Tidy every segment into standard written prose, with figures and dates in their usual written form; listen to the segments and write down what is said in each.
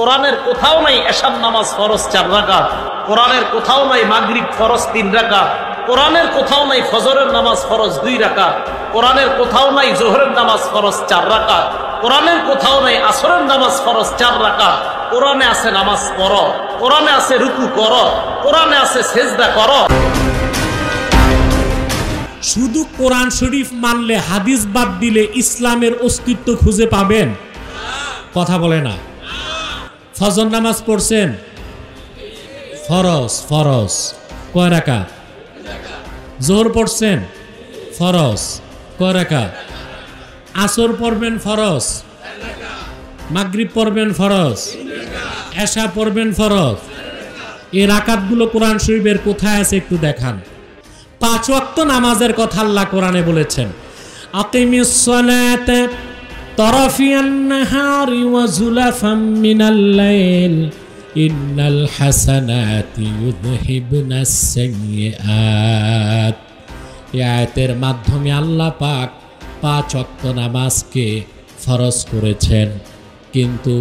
কোরআনের কোথাও নাই এশার নামাজ ফরজ 4 রাকাত, কোরআনের কোথাও নাই মাগরিব ফরজ 3 রাকাত, কোরআনের কোথাও নাই ফজরের নামাজ ফরজ 2 রাকাত, কোরআনের কোথাও নাই জোহরের নামাজ ফরজ 4 রাকাত, কোরআনের কোথাও নাই আসরের নামাজ ফরজ 4 রাকাত। কোরআনে আছে নামাজ পড়ো, কোরআনে আছে রুকু করো, কোরআনে আছে সেজদা করো। শুধু কোরআন শরীফ মানলে, হাদিস বাদ দিলে ইসলামের অস্তিত্ব খুঁজে পাবেন? কথা বলে না। ফজর নামাজ পড়ছেন? ফরজ, ফরজ কয় রাকাত? জোহর পড়ছেন? ফরজ কয় রাকাত? আসর পড়বেন ফরজ, মাগরিব পড়বেন ফরজ, এশা পড়বেন ফরজ। এই রাকাতগুলো কোরআন শরীফের কোথায় আছে একটু দেখান। 5 ওয়াক্ত নামাজের কথা আল্লাহ কোরআনে বলেছেন, আকিমিস সালাতা তারাফিয়ান নাহারি ওয়া যুলাফাম মিনাল লাইল ইন্নাল হাসানাতি ইউযহিবনাস সাইয়্যাত। এই আয়াতের মাধ্যমে আল্লাহ পাক 5 ওয়াক্ত নামাজকে ফরজ করেছেন, কিন্তু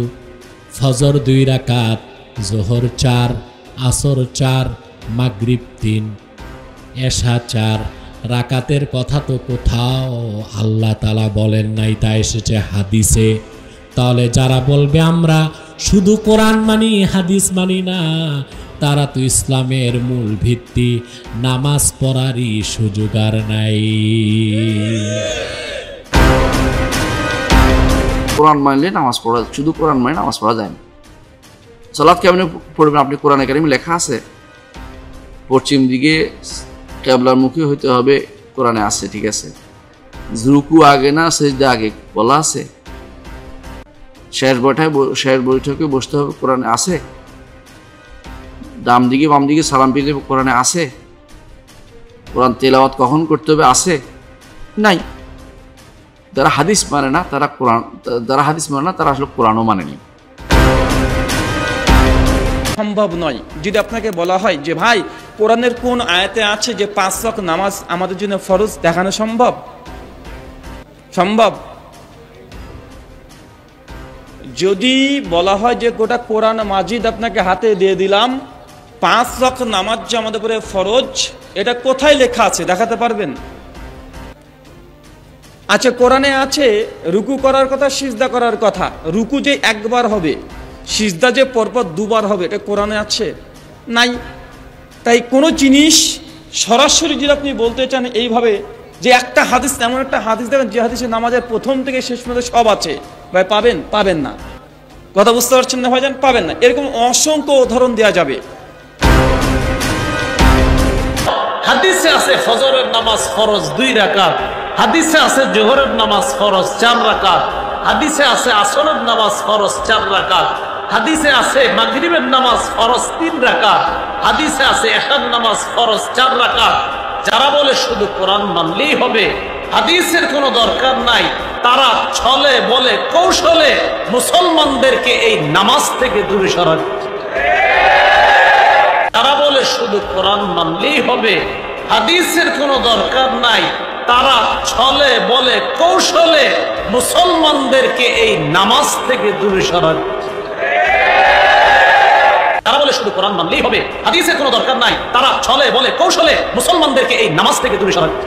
ফজর 2 রাকাত, জোহর 4, আসর 4, মাগরিব 3, এশা 4 রাকাতের কথা তো কোথাও আল্লাহ তাআলা বলেন নাই, তা এসেছে হাদিসে। তাহলে যারা বলবে আমরা শুধু কোরআন মানি হাদিস মানি না, তারা তো ইসলামের মূল ভিত্তি নামাজ পড়ারই সুযোগ আর নাই। কোরআন মানলে নামাজ পড়া, শুধু কোরআন মানে নামাজ পড়া যায় না। সালাত কেমনে পড়বেন আপনি? কোরআনে কারিমে লেখা আছে পশ্চিম দিকে কিবলার মুখী হইতে হবে, কোরআনে আছে, ঠিক আছে। রুকু আগে না সিজদা আগে বলা আছে। শেষ বৈঠকে বসতে হবে, কোরআনে আছে। ডান দিকে বাম দিকে সালাম ফিরতে হবে, কোরআনে আছে। কোরআন তেলাওয়াত কখন করতে হবে, আছে? নাই। যারা হাদিস মানে না তারা কোরআন, যারা হাদিস মানে না তারা আসলে কোরআনও মানেনি। সম্ভব নয়। যদি আপনাকে বলা হয় যে ভাই কোরআনের কোন আয়াতে আছে যে 5 ওয়াক্ত নামাজ আমাদের জন্য ফরজ, দেখানো সম্ভব? সম্ভব? যদি বলা হয় যে গোটা কোরআন মাজিদ আপনাকে হাতে দিয়ে দিলাম, 5 ওয়াক্ত নামাজ যে আমাদের উপরে ফরজ, এটা কোথায় লেখা আছে দেখাতে পারবেন? আচ্ছা, কোরআনে আছে রুকু করার কথা, সিজদা করার কথা। রুকু যে একবার হবে, সিজদা যে পরপর 2 বার হবে, এটা কোরআনে আছে? নাই। তাই কোনো জিনিস সরাসরি যদি আপনি বলতে চান এইভাবে যে একটা হাদিস, এমন একটা হাদিস দেখেন যে হাদিসে নামাজের প্রথম থেকে শেষ পর্যন্ত সব আছে, ভাই পাবেন? পাবেন না। কথা বুঝতে পারছেন না ভাইজান? পাবেন না। এরকম অসংখ্য উদাহরণ দেওয়া যাবে। হাদিসে আছে ফজরের নামাজ ফরজ 2 রাকাত, হাদিসে আছে জোহরের নামাজ ফরজ 4 রাকাত, হাদিসে আছে আসরের নামাজ ফরজ 4 রাকাত, হাদিসে আছে মাগরিবের নামাজ ফরজ 3 রাকাত, হাদিসে আছে এশার নামাজ ফরজ 4 রাকাত। যারা বলে শুধু কোরআন মানলেই হবে, হাদিসের কোনো দরকার নাই, তারা ছলে বলে কৌশলে মুসলমানদেরকে এই নামাজ থেকে দূরে সরাচ্ছে। তারা বলে শুধু কোরআন মানলেই হবে, হাদিসের কোনো দরকার নাই, তারা ছলে বলে কৌশলে মুসলমানদেরকে এই নামাজ থেকে দূরে সরাচ্ছে। তারা বলে শুধু কোরআন মানলেই হবে, হাদিসের কোনো দরকার নাই, তারা ছলে বলে কৌশলে মুসলমানদেরকে এই নামাজ থেকে দূরে সরাচ্ছে।